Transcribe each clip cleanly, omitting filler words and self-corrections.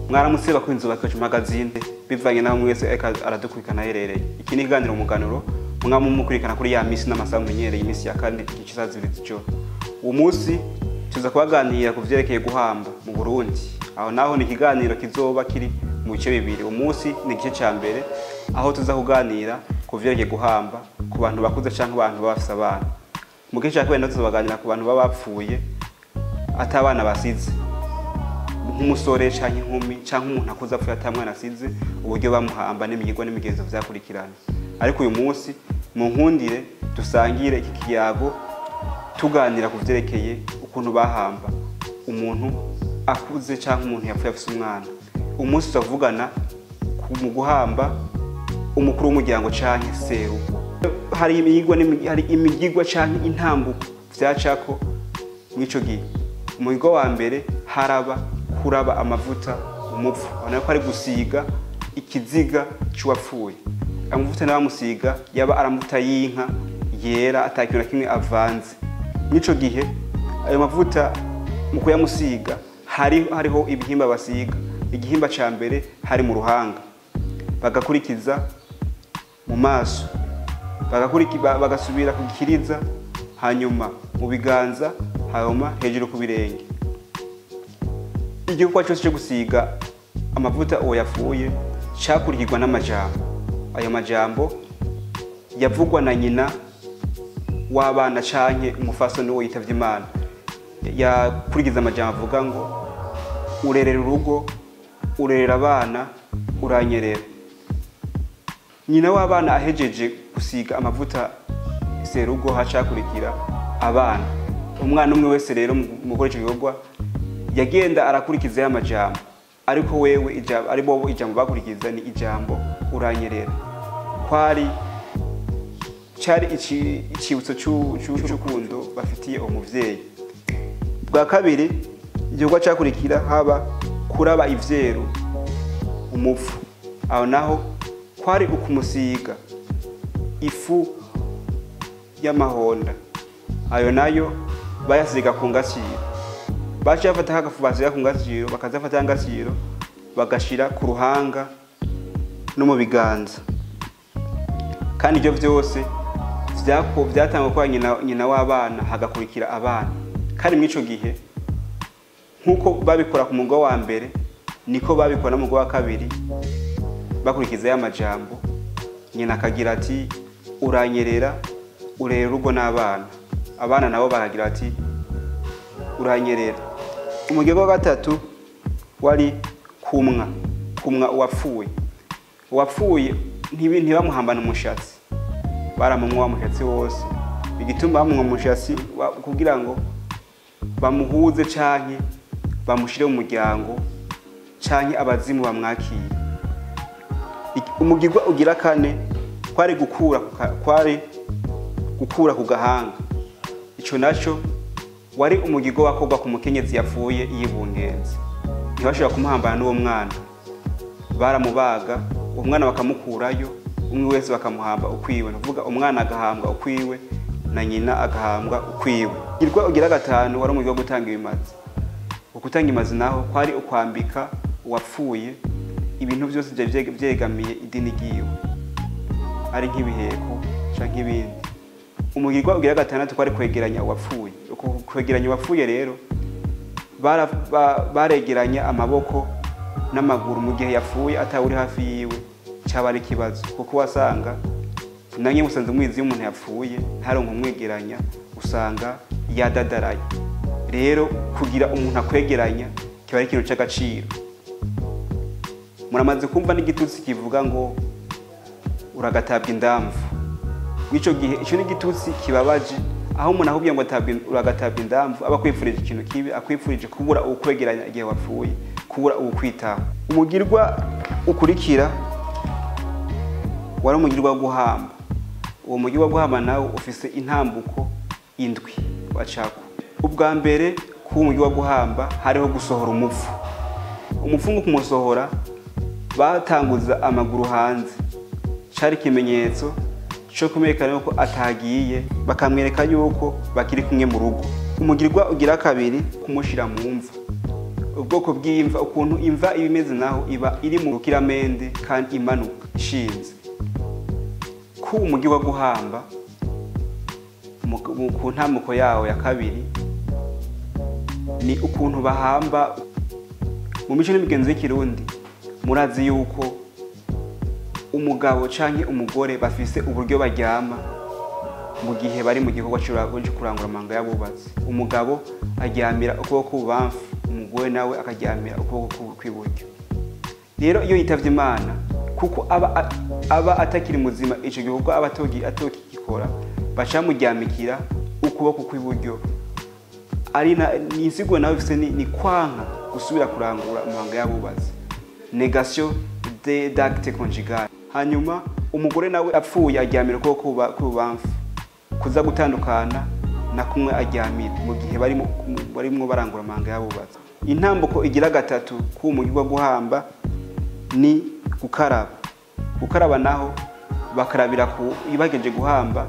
Mwaramutse bakunzi Akiwacu magazine bivanye naho mwese aradukurikana herereye. Iki ni ikiganiro Umuganuro mukurikana kuri ya misi n'amasaha mumenyereye imisi ya kandi igice zibiri z'ijoro. Uwo munsi tuza kubaganira ku vyerekeye guhamba mu Burundi. Aho naho ni ikiganiro kizoba kiri mu bice bibiri. Uwo munsi ni igice ca mbere aho tuza kuganira ku vyerekeye guhamba ku bantu bakuze canke abantu bafise abana. Mu gice ca kabiri tuzobaganira ku bantu bapfuye atabana basize. Nk'umusore canke inkumi canke umuntu akuze apfuye atamwana asize uburyo bamuhamba n'imigirwa n'imigenzo vyakurikirana. Ariko uyu munsi mu nkundire dusangire iki kiyago tuganira ku vyerekeye ukuntu bahamba umuntu akuze canke umuntu yapfuye afise umwana. Umunsi tuvugana mu guhamba umukuru w'umuryango canke serugo. Hari imigirwa canke intambuko vyacako mwico gihe. Umuhigo wa mbere haraba kuraba amavuta umupfu. Abona ko ari gusiga ikiziga cy'uwapfuye. Amavuta n'abamusiga yaba aramuvuta y'inka yera atakintu na kimwe avanze. Mwico gihe ayo mavuta mu kuyamusiga hariho ibihimba basiga. Igihimba ca mbere hari mu ruhanga, bagakurikiza mu maso, bagasubira kugikiriza, hanyuma mu biganza, hanyuma hejuru ku birenge. Igikorwa cyose cyo gusiga amavuta uwo yapfuye cyakurikirwa n'amajambo. Ayo majambo yavugwa na nyina w'abana canke umufasoni uwitavye Imana. Yakurikiza amajambo avuga ngo urerera urugo, urerera abana, uranyerera. Nyina w'abana ahejeje gusiga amavuta serugo hacakurikira abana. Umwana umwe wese rero mu gukora ico gikorwa yagenda arakurikiza ya majambo, ariko wewe ijambo bakurikiza ni ijambo uranyerera. Cari icibutso c'urukundo bafitiye umuvyeyi. Bwa kabiri igikorwa cakurikira haba kuraba ivyeru umupfu. Aho naho kwari ukumusiga ifu y'amahonda. Ayo nayo bayasiga ku ngasiro. Bacha bafata hagafu basiga ku ngasiro, bakazafata ngasiro bagashira ku ruhanga no mu biganza. Kandi ibyo vyose vyatangwa kwa nyina w'abana hagakurikira abana. Kandi mwico gihe nkuko babikora ku mugo wa mbere niko babikora no mugo wa kabiri bakurikiza ya majambo. Nyina akagira ati uranyerera, urera urugo n'abana. Abana nabo bakagira ati uranyerera. Umugego wa gatatu wari kumwa uwapfuye. Uwapfuye ntibamuhambana umushatsi, baramumwa wa mushatsi wose. Igituma bamumwa umushatsi kugira ngo bamuhuze canke bamushire mu muryango canke abazimu bamwakira. Umugirwa ugira kane kwari gukura ku gahanga. Ico naco wari umugirwa wakorwa ku mukenyezi yapfuye yibungenze. Ntibashobora kumuhambana n'uwo mwana, baramubaga umwana bakamukurayo, umwe wese bakamuhamba ukwiwe. Nuvuga umwana agahambwa ukwiwe na nyina agahambwa ukwiwe. Umugirwa ugira gatanu wari umugirwa wo gutanga ibimazi. Gutanga imazi naho kwari ukwambika uwapfuye ibintu byose vyegamiye idini giwe, ari nk'ibiheko canke ibindi. Umugirwa ugira gatandatu kwari kwegeranya uwapfuye. Kwegeranya uwapfuye rero baregeranya amaboko n'amaguru mu gihe yapfuye atawuri hafi yiwe. Cyaba ari kibazo kuko wasanga nange musanze mwizi y'umuntu yapfuye ntaronka umwegeranya, usanga yadadaraye. Rero kugira umuntu akwegeranya kiba ari ikintu c'agaciro. Muramaze kumva n'igitutsi kivuga ngo uragatabwa indamvu. Mwico gihe ico n'igitutsi kibabaje, aho umuntu ahubwiye ngo uragatabwa indamvu aba kwifurije ikintu kibi, akwifurije kubura ukwegeranya igihe wapfuye, kubura ukwitaho. Umugirwa ukurikira wari umugirwa wo guhamba. Uwo mugirwa wo guhamba nawo ufise intambuko indwi wacako. Ubwa mbere ku mugirwa wo guhamba hariho gusohora umupfu. Umupfu ngo kumusohora batanguza amaguru hanze. Cari ikimenyetso cyo kumerekana yuko atagiye, bakamwereka yuko bakiri kumwe mu rugo. Umugirwa ugira kabiri kumushira mu mva. ubwoko bw'imva, ukuntu imva ibimeze naho iba iri mu rukiramende kandi imanuka ishinze. Ku umugi wa guhamba ku ntambuko yawo ya kabiri ni ukuntu bahamba. Mu mico n'imigenzo y'Ikirundi murazi yuko umugabo canke umugore bafise uburyo baryama mu gihe bari mu gikorwa cyo kurangura amanga y'abubatse. Umugabo aryamira ukuboko k'ububamfu, umugore nawe akaryamira ukuboko kw'iburyo. Rero iyo yitavye Imana kuko aba atakiri muzima, ico gikorwa aba atokigikora, baca muryamikira ukuboko kw'iburyo. Ari ni insigo nawe bifise ni kwanka gusubira kurangura amanga y'abubatse, negation d'acte conjugal. Hanyuma umugore nawe apfuye aryamira ukuboko kw'ububamfu, kuza gutandukana na kumwe aryamira mu gihe barimo barangura amanga y'abubatse. Intambuko igira gatatu ku umugi wa guhamba ni gukaraba. Gukaraba naho bakarabira ku ibageje guhamba,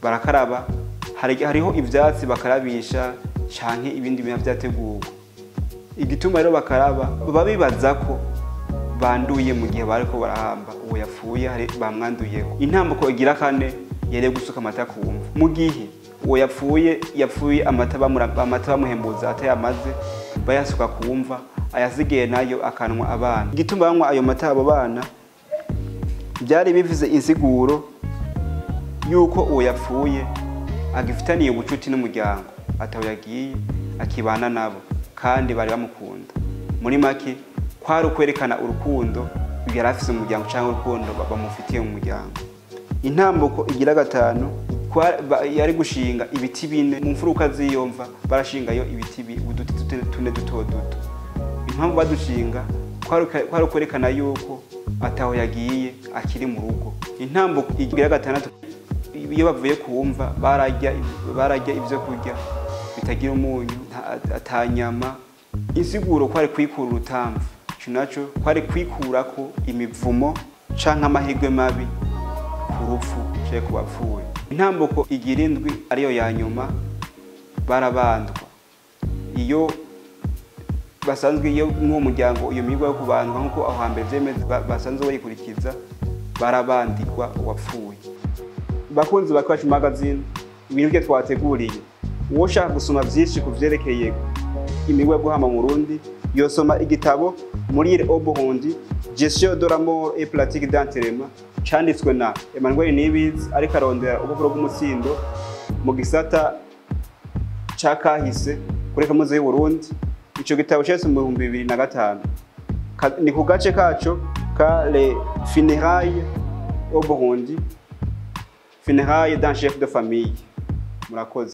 barakaraba, hariho ivyatsi bakarabisha canke ibindi bintu vyateguwe. Igituma rero bakaraba baba bibaza ko banduye mu gihe bariko barahamba uwo yapfuye bamwanduyeho. Intambuko igira kane yere gusuka amata kumva. Mu gihe uwo yapfuye amata bamuhembuza atayamaze, bayasuka kumva, ayasigaye nayo akanwa abana. Igituma banywa ayo mata abo bana byari bivuze insiguro yuko uwo yapfuye agifitaniye ubucuti n'umuryango, ataho yagiye akibana nabo kandi bari bamukunda. Muri make kwari ukwerekana urukundo yari afise umuryango cyangwa urukundo bamufitiye mu muryango. Intambuko igira gatanu yari gushinga ibiti bine mu mfuruka z'iyomva, barashingayo ibiti uduti tune duto duto. Impamvu badushinga kwari ukwerekana yuko ataho yagiye akiri mu rugo. Intambuko igira gatandatu iyo bavuye kumva barajya ibyo kurya bitagira umunyu, atanyama. Insiguro kwari kwikura urutamvu, naco kwari kwikurako imivumo canke amahirwe mabi ku rupfu cye ku bapfuye. Intambuko igira indwi ariyo ya nyuma barabandwa. Iyo basanzwe iyo n'uwo muryango iyo migwa yo kubandwa nkuko aho hambere vyemeze basanzwe bayikurikiza, barabandirwa uwapfuye. Bakunzi bakwacu magazine, ibintu bye twateguriye. Uwo ushaka gusoma vyinshi kuvyerekeye imigwa yo guhamba mu Burundi yosoma igitabo Murire Obuhundi, Gestion de la mort et pratique d'enterrement, canditswe na Emmanuel Nibizi ariko arondera ubukuru bw'umutsindo mu gisata ca kahise kuri kaminuza y'u Burundi. Ico gitabo cyose mu 2005 ni ku gace kaco ka les funérailles au Burundi, funérailles d'un chef de famille. Murakoze.